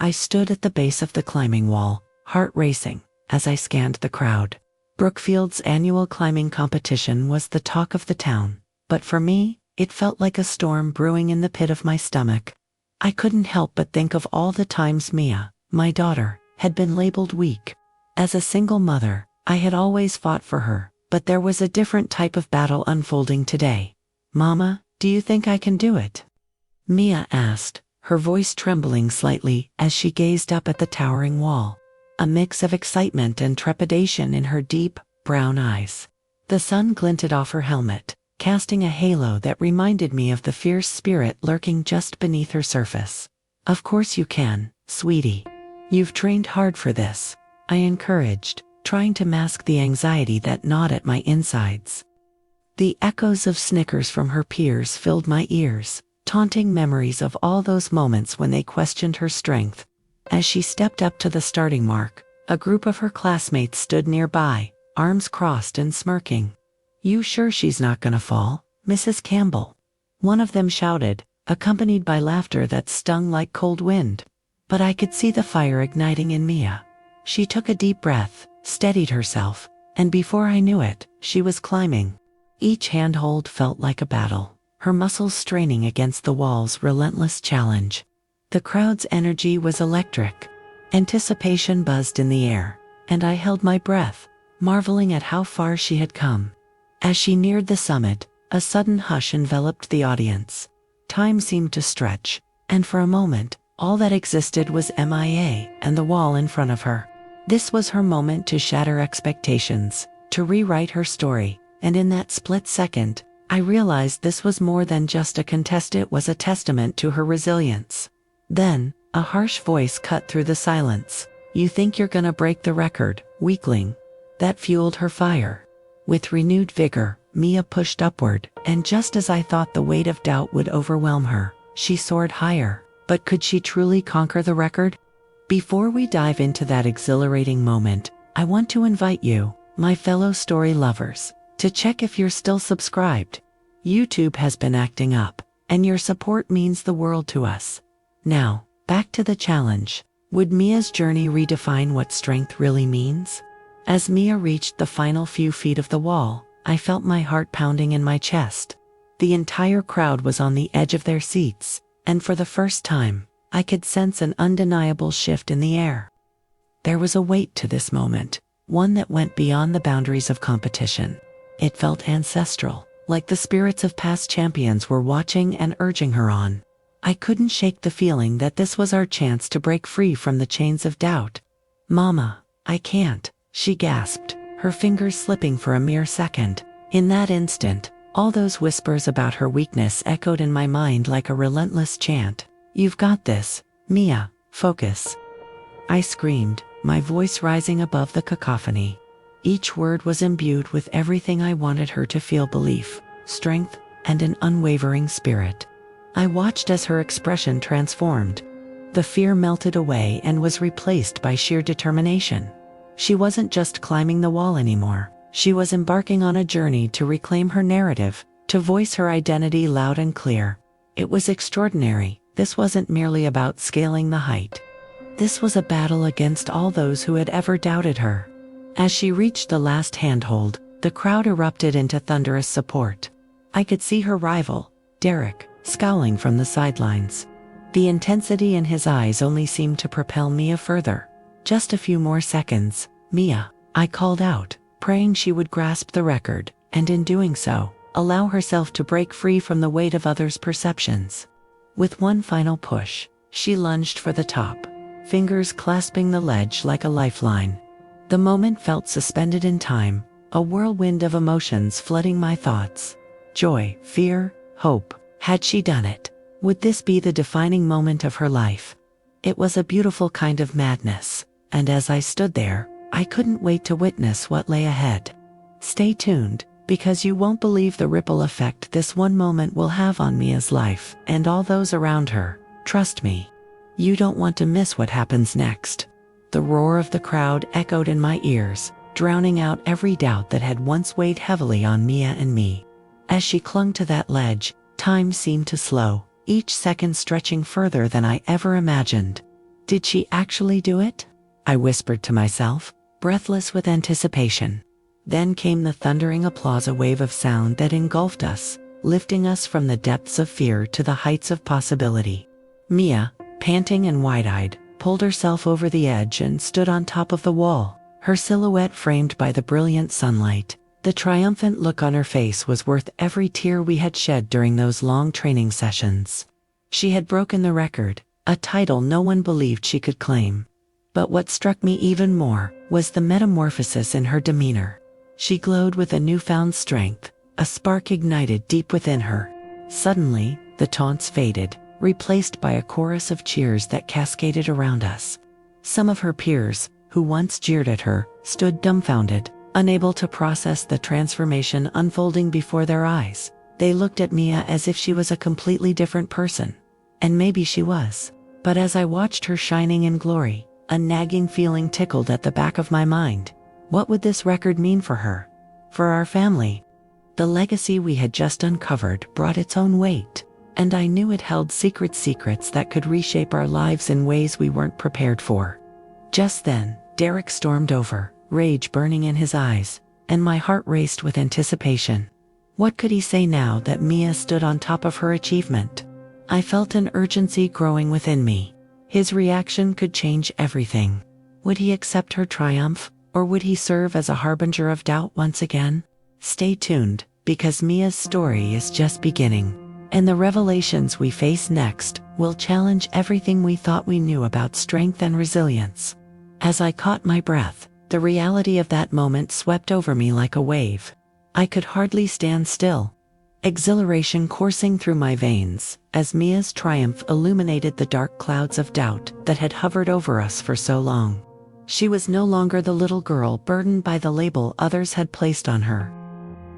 I stood at the base of the climbing wall, heart racing, as I scanned the crowd. Brookfield's annual climbing competition was the talk of the town, but for me, it felt like a storm brewing in the pit of my stomach. I couldn't help but think of all the times Mia, my daughter, had been labeled weak. As a single mother, I had always fought for her, but there was a different type of battle unfolding today. "Mama, do you think I can do it?" Mia asked, her voice trembling slightly as she gazed up at the towering wall, a mix of excitement and trepidation in her deep, brown eyes. The sun glinted off her helmet, casting a halo that reminded me of the fierce spirit lurking just beneath her surface. "Of course you can, sweetie. You've trained hard for this," I encouraged, trying to mask the anxiety that gnawed at my insides. The echoes of snickers from her peers filled my ears, taunting memories of all those moments when they questioned her strength. As she stepped up to the starting mark, a group of her classmates stood nearby, arms crossed and smirking. "You sure she's not gonna fall, Mrs. Campbell?" one of them shouted, accompanied by laughter that stung like cold wind. But I could see the fire igniting in Mia. She took a deep breath, steadied herself, and before I knew it, she was climbing. Each handhold felt like a battle, her muscles straining against the wall's relentless challenge. The crowd's energy was electric. Anticipation buzzed in the air, and I held my breath, marveling at how far she had come. As she neared the summit, a sudden hush enveloped the audience. Time seemed to stretch, and for a moment, all that existed was MIA and the wall in front of her. This was her moment to shatter expectations, to rewrite her story, and in that split second, I realized this was more than just a contest, it was a testament to her resilience. Then, a harsh voice cut through the silence. "You think you're gonna break the record, weakling?" That fueled her fire. With renewed vigor, Mia pushed upward, and just as I thought the weight of doubt would overwhelm her, she soared higher. But could she truly conquer the record? Before we dive into that exhilarating moment, I want to invite you, my fellow story lovers, to check if you're still subscribed. YouTube has been acting up, and your support means the world to us. Now, back to the challenge. Would Mia's journey redefine what strength really means? As Mia reached the final few feet of the wall, I felt my heart pounding in my chest. The entire crowd was on the edge of their seats, and for the first time, I could sense an undeniable shift in the air. There was a weight to this moment, one that went beyond the boundaries of competition. It felt ancestral, like the spirits of past champions were watching and urging her on. I couldn't shake the feeling that this was our chance to break free from the chains of doubt. "Mama, I can't," she gasped, her fingers slipping for a mere second. In that instant, all those whispers about her weakness echoed in my mind like a relentless chant. "You've got this, Mia, focus." I screamed, my voice rising above the cacophony. Each word was imbued with everything I wanted her to feel: belief, strength, and an unwavering spirit. I watched as her expression transformed. The fear melted away and was replaced by sheer determination. She wasn't just climbing the wall anymore. She was embarking on a journey to reclaim her narrative, to voice her identity loud and clear. It was extraordinary. This wasn't merely about scaling the height. This was a battle against all those who had ever doubted her. As she reached the last handhold, the crowd erupted into thunderous support. I could see her rival, Derek, scowling from the sidelines. The intensity in his eyes only seemed to propel Mia further. "Just a few more seconds, Mia," I called out, praying she would grasp the record, and in doing so, allow herself to break free from the weight of others' perceptions. With one final push, she lunged for the top, fingers clasping the ledge like a lifeline. The moment felt suspended in time, a whirlwind of emotions flooding my thoughts. Joy, fear, hope. Had she done it? Would this be the defining moment of her life? It was a beautiful kind of madness, and as I stood there, I couldn't wait to witness what lay ahead. Stay tuned, because you won't believe the ripple effect this one moment will have on Mia's life and all those around her. Trust me. You don't want to miss what happens next. The roar of the crowd echoed in my ears, drowning out every doubt that had once weighed heavily on Mia and me. As she clung to that ledge, time seemed to slow, each second stretching further than I ever imagined. Did she actually do it? I whispered to myself, breathless with anticipation. Then came the thundering applause, a wave of sound that engulfed us, lifting us from the depths of fear to the heights of possibility. Mia, panting and wide-eyed, pulled herself over the edge and stood on top of the wall, her silhouette framed by the brilliant sunlight. The triumphant look on her face was worth every tear we had shed during those long training sessions. She had broken the record, a title no one believed she could claim. But what struck me even more was the metamorphosis in her demeanor. She glowed with a newfound strength, a spark ignited deep within her. Suddenly, the taunts faded, replaced by a chorus of cheers that cascaded around us. Some of her peers, who once jeered at her, stood dumbfounded, unable to process the transformation unfolding before their eyes. They looked at Mia as if she was a completely different person. And maybe she was. But as I watched her shining in glory, a nagging feeling tickled at the back of my mind. What would this record mean for her? For our family? The legacy we had just uncovered brought its own weight, and I knew it held secrets that could reshape our lives in ways we weren't prepared for. Just then, Derek stormed over, rage burning in his eyes, and my heart raced with anticipation. What could he say now that Mia stood on top of her achievement? I felt an urgency growing within me. His reaction could change everything. Would he accept her triumph, or would he serve as a harbinger of doubt once again? Stay tuned, because Mia's story is just beginning, and the revelations we face next will challenge everything we thought we knew about strength and resilience. As I caught my breath, the reality of that moment swept over me like a wave. I could hardly stand still, exhilaration coursing through my veins, as Mia's triumph illuminated the dark clouds of doubt that had hovered over us for so long. She was no longer the little girl burdened by the label others had placed on her.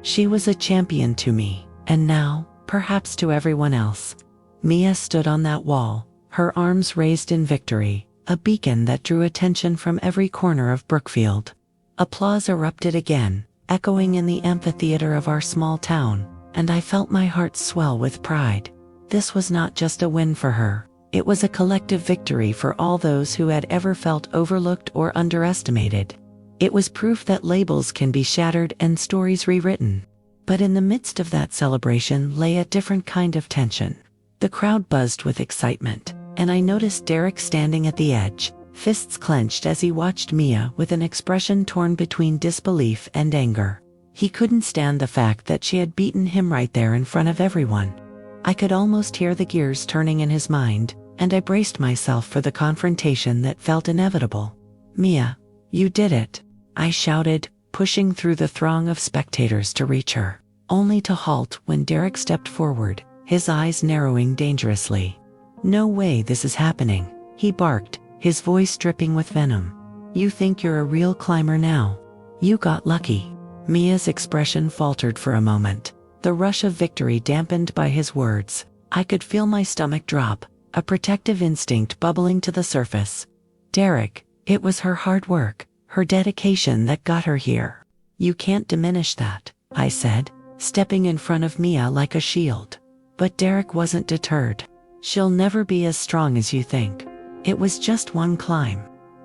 She was a champion to me, and now, perhaps to everyone else. Mia stood on that wall, her arms raised in victory, a beacon that drew attention from every corner of Brookfield. Applause erupted again, echoing in the amphitheater of our small town, and I felt my heart swell with pride. This was not just a win for her, it was a collective victory for all those who had ever felt overlooked or underestimated. It was proof that labels can be shattered and stories rewritten. But in the midst of that celebration lay a different kind of tension. The crowd buzzed with excitement, and I noticed Derek standing at the edge, fists clenched as he watched Mia with an expression torn between disbelief and anger. He couldn't stand the fact that she had beaten him right there in front of everyone. I could almost hear the gears turning in his mind, and I braced myself for the confrontation that felt inevitable. "Mia, you did it," I shouted, pushing through the throng of spectators to reach her, only to halt when Derek stepped forward, his eyes narrowing dangerously. "No way this is happening," he barked, his voice dripping with venom. "You think you're a real climber now? You got lucky." Mia's expression faltered for a moment, the rush of victory dampened by his words. I could feel my stomach drop, a protective instinct bubbling to the surface. "Derek, it was her hard work, her dedication that got her here. You can't diminish that," I said, stepping in front of Mia like a shield. But Derek wasn't deterred. "She'll never be as strong as you think. It was just one climb."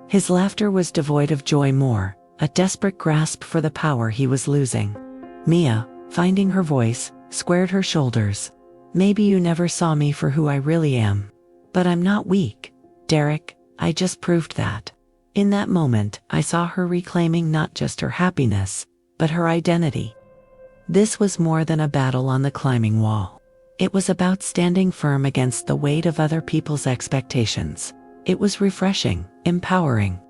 His laughter was devoid of joy, more a desperate grasp for the power he was losing. Mia, finding her voice, squared her shoulders. "Maybe you never saw me for who I really am. But I'm not weak, Derek, I just proved that." In that moment, I saw her reclaiming not just her happiness, but her identity. This was more than a battle on the climbing wall. It was about standing firm against the weight of other people's expectations. It was refreshing, empowering.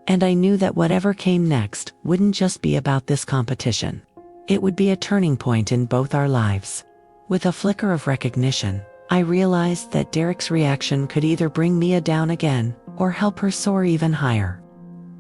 And I knew that whatever came next wouldn't just be about this competition. It would be a turning point in both our lives. With a flicker of recognition, I realized that Derek's reaction could either bring Mia down again, or help her soar even higher.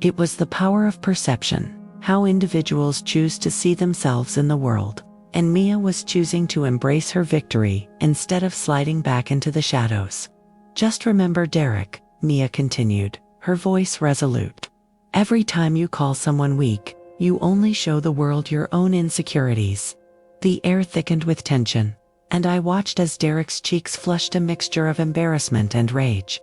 It was the power of perception, how individuals choose to see themselves in the world, and Mia was choosing to embrace her victory instead of sliding back into the shadows. "Just remember, Derek," Mia continued, her voice resolute. "Every time you call someone weak, you only show the world your own insecurities." The air thickened with tension, and I watched as Derek's cheeks flushed a mixture of embarrassment and rage.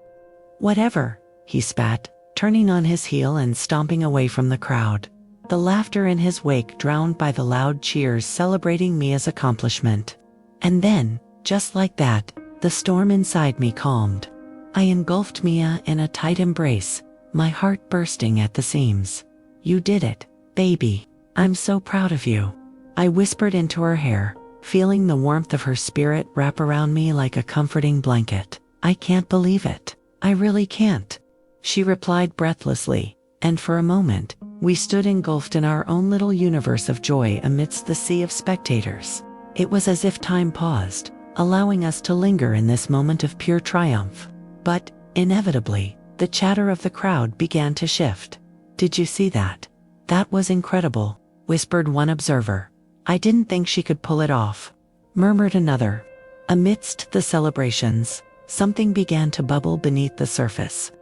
"Whatever," he spat, turning on his heel and stomping away from the crowd. The laughter in his wake drowned by the loud cheers celebrating Mia's accomplishment. And then, just like that, the storm inside me calmed. I engulfed Mia in a tight embrace, my heart bursting at the seams. "You did it, baby. I'm so proud of you," I whispered into her hair, feeling the warmth of her spirit wrap around me like a comforting blanket. "I can't believe it. I really can't," she replied breathlessly, and for a moment, we stood engulfed in our own little universe of joy amidst the sea of spectators. It was as if time paused, allowing us to linger in this moment of pure triumph. But, inevitably, the chatter of the crowd began to shift. "Did you see that? That was incredible," whispered one observer. "I didn't think she could pull it off," murmured another. Amidst the celebrations, something began to bubble beneath the surface.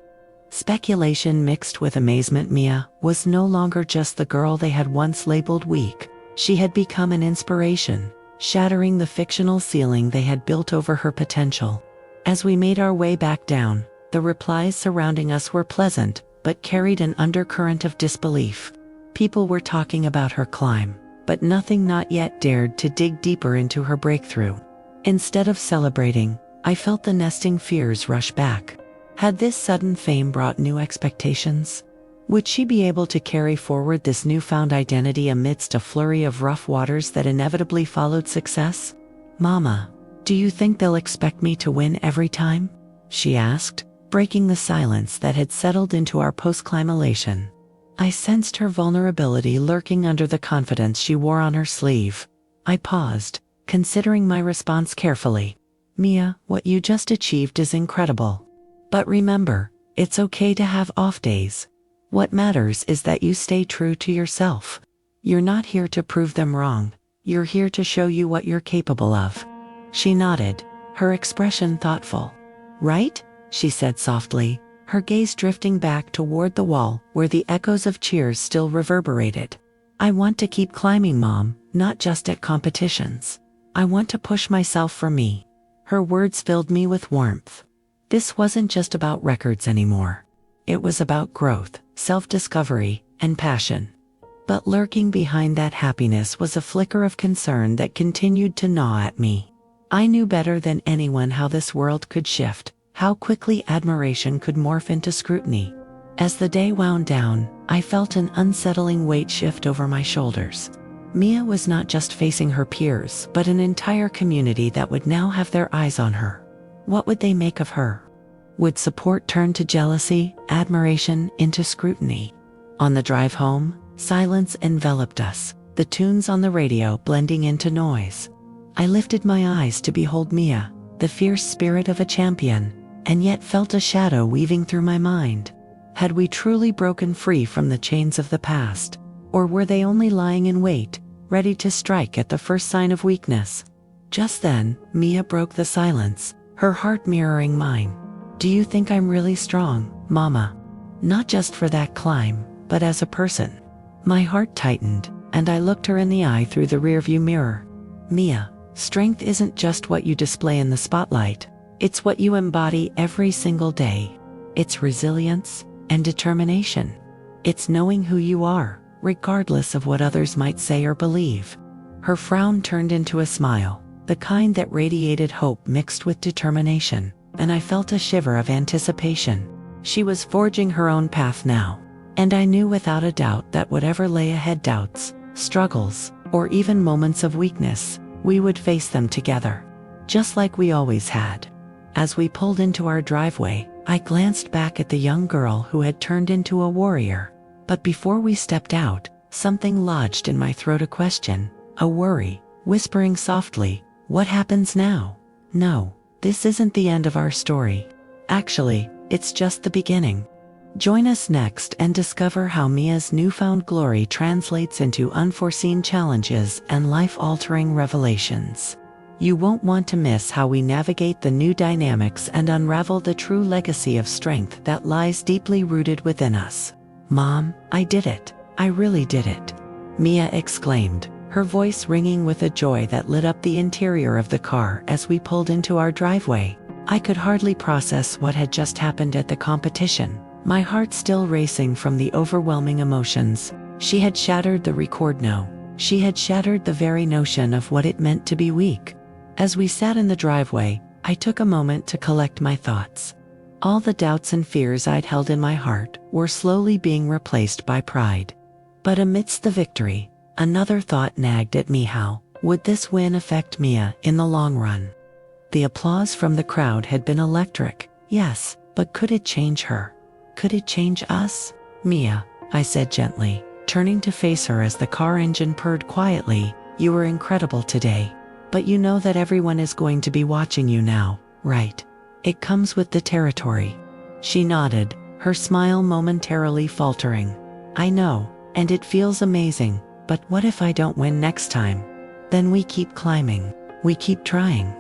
Speculation mixed with amazement. Mia was no longer just the girl they had once labeled weak. She had become an inspiration, shattering the fictional ceiling they had built over her potential. As we made our way back down, the replies surrounding us were pleasant, but carried an undercurrent of disbelief. People were talking about her climb, but nothing not yet dared to dig deeper into her breakthrough. Instead of celebrating, I felt the nesting fears rush back. Had this sudden fame brought new expectations? Would she be able to carry forward this newfound identity amidst a flurry of rough waters that inevitably followed success? "Mama, do you think they'll expect me to win every time?" she asked, breaking the silence that had settled into our post-climb elation. I sensed her vulnerability lurking under the confidence she wore on her sleeve. I paused, considering my response carefully. "Mia, what you just achieved is incredible. But remember, it's okay to have off days. What matters is that you stay true to yourself. You're not here to prove them wrong. You're here to show you what you're capable of." She nodded, her expression thoughtful. "Right?" she said softly, her gaze drifting back toward the wall where the echoes of cheers still reverberated. "I want to keep climbing, Mom, not just at competitions. I want to push myself for me." Her words filled me with warmth. This wasn't just about records anymore. It was about growth, self-discovery, and passion. But lurking behind that happiness was a flicker of concern that continued to gnaw at me. I knew better than anyone how this world could shift, how quickly admiration could morph into scrutiny. As the day wound down, I felt an unsettling weight shift over my shoulders. Mia was not just facing her peers, but an entire community that would now have their eyes on her. What would they make of her? Would support turn to jealousy, admiration into scrutiny? On the drive home, silence enveloped us, the tunes on the radio blending into noise. I lifted my eyes to behold Mia, the fierce spirit of a champion, and yet felt a shadow weaving through my mind. Had we truly broken free from the chains of the past? Or were they only lying in wait, ready to strike at the first sign of weakness? Just then, Mia broke the silence, her heart mirroring mine. "Do you think I'm really strong, Mama? Not just for that climb, but as a person?" My heart tightened, and I looked her in the eye through the rearview mirror. "Mia, strength isn't just what you display in the spotlight. It's what you embody every single day. It's resilience and determination. It's knowing who you are, regardless of what others might say or believe." Her frown turned into a smile, the kind that radiated hope mixed with determination, and I felt a shiver of anticipation. She was forging her own path now, and I knew without a doubt that whatever lay ahead, doubts, struggles, or even moments of weakness, we would face them together, just like we always had. As we pulled into our driveway, I glanced back at the young girl who had turned into a warrior. But before we stepped out, something lodged in my throat, a question, a worry, whispering softly, "What happens now?" No, this isn't the end of our story. Actually, it's just the beginning. Join us next and discover how Mia's newfound glory translates into unforeseen challenges and life-altering revelations. You won't want to miss how we navigate the new dynamics and unravel the true legacy of strength that lies deeply rooted within us. "Mom, I did it. I really did it," Mia exclaimed, her voice ringing with a joy that lit up the interior of the car as we pulled into our driveway. I could hardly process what had just happened at the competition. my heart still racing from the overwhelming emotions. She had shattered the record no. She had shattered the very notion of what it meant to be weak. As we sat in the driveway, I took a moment to collect my thoughts. All the doubts and fears I'd held in my heart were slowly being replaced by pride. But amidst the victory, another thought nagged at me: how would this win affect Mia in the long run? The applause from the crowd had been electric, yes, but could it change her? Could it change us? Mia, I said gently, turning to face her as the car engine purred quietly, you were incredible today. But you know that everyone is going to be watching you now, right? It comes with the territory. She nodded, her smile momentarily faltering. I know, and it feels amazing, but what if I don't win next time? Then we keep climbing, we keep trying.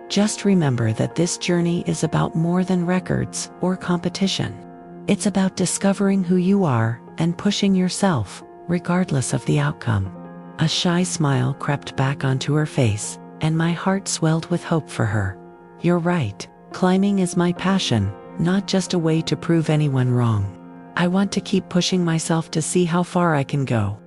Just remember that this journey is about more than records or competition. It's about discovering who you are and pushing yourself, regardless of the outcome. A shy smile crept back onto her face, and my heart swelled with hope for her. You're right, climbing is my passion, not just a way to prove anyone wrong. I want to keep pushing myself to see how far I can go.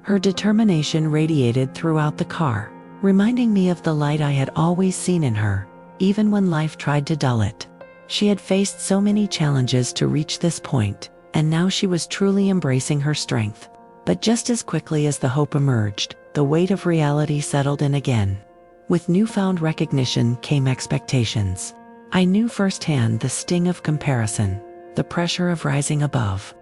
Her determination radiated throughout the car, reminding me of the light I had always seen in her, even when life tried to dull it. She had faced so many challenges to reach this point, and now she was truly embracing her strength. But just as quickly as the hope emerged, the weight of reality settled in again. With newfound recognition came expectations. I knew firsthand the sting of comparison, the pressure of rising above.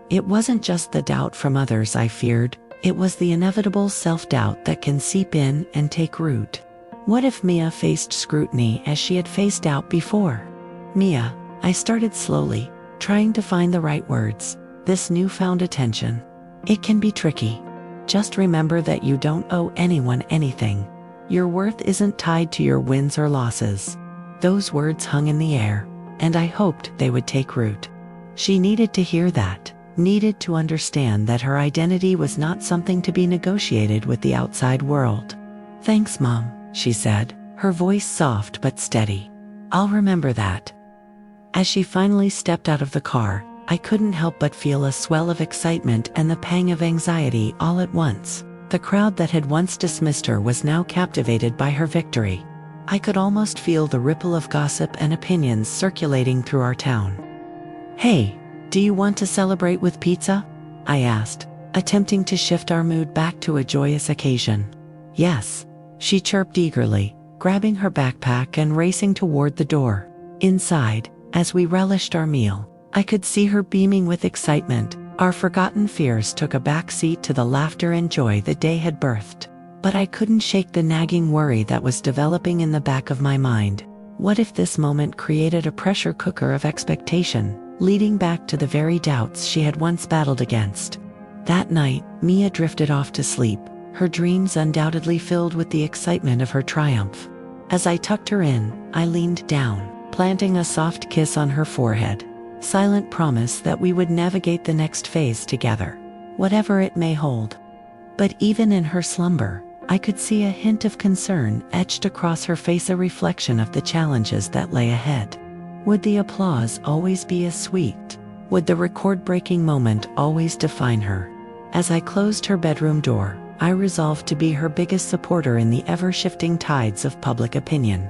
It wasn't just the doubt from others I feared, it was the inevitable self-doubt that can seep in and take root. What if Mia faced scrutiny as she had faced doubt before? Mia, I started slowly, trying to find the right words. This newfound attention. It can be tricky. Just remember that you don't owe anyone anything. Your worth isn't tied to your wins or losses. Those words hung in the air, and I hoped they would take root. She needed to hear that, needed to understand that her identity was not something to be negotiated with the outside world. Thanks, Mom, she said, her voice soft but steady. I'll remember that. As she finally stepped out of the car, I couldn't help but feel a swell of excitement and the pang of anxiety all at once. The crowd that had once dismissed her was now captivated by her victory. I could almost feel the ripple of gossip and opinions circulating through our town. Hey, do you want to celebrate with pizza? I asked, attempting to shift our mood back to a joyous occasion. Yes, she chirped eagerly, grabbing her backpack and racing toward the door. Inside, as we relished our meal, I could see her beaming with excitement. Our forgotten fears took a back seat to the laughter and joy the day had birthed. But I couldn't shake the nagging worry that was developing in the back of my mind. What if this moment created a pressure cooker of expectation, leading back to the very doubts she had once battled against? That night, Mia drifted off to sleep, her dreams undoubtedly filled with the excitement of her triumph. As I tucked her in, I leaned down, planting a soft kiss on her forehead. Silent promise that we would navigate the next phase together, whatever it may hold. But even in her slumber, I could see a hint of concern etched across her face, a reflection of the challenges that lay ahead. Would the applause always be as sweet? Would the record-breaking moment always define her? As I closed her bedroom door, I resolved to be her biggest supporter in the ever-shifting tides of public opinion,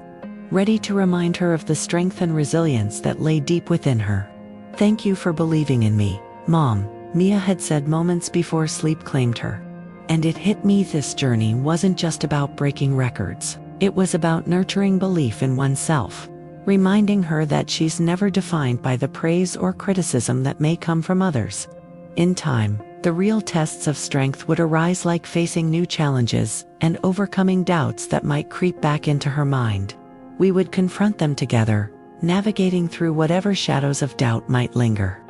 ready to remind her of the strength and resilience that lay deep within her. Thank you for believing in me, Mom, Mia had said moments before sleep claimed her. And it hit me, this journey wasn't just about breaking records. It was about nurturing belief in oneself, reminding her that she's never defined by the praise or criticism that may come from others. In time, the real tests of strength would arise, like facing new challenges and overcoming doubts that might creep back into her mind. We would confront them together, navigating through whatever shadows of doubt might linger.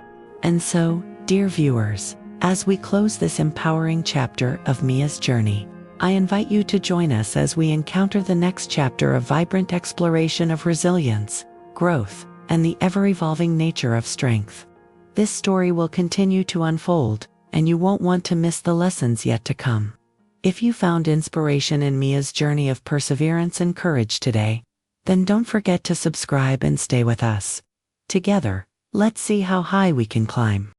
And so, dear viewers, as we close this empowering chapter of Mia's journey, I invite you to join us as we encounter the next chapter of vibrant exploration of resilience, growth, and the ever-evolving nature of strength. This story will continue to unfold, and you won't want to miss the lessons yet to come. If you found inspiration in Mia's journey of perseverance and courage today, then don't forget to subscribe and stay with us. Together, Let's see how high we can climb.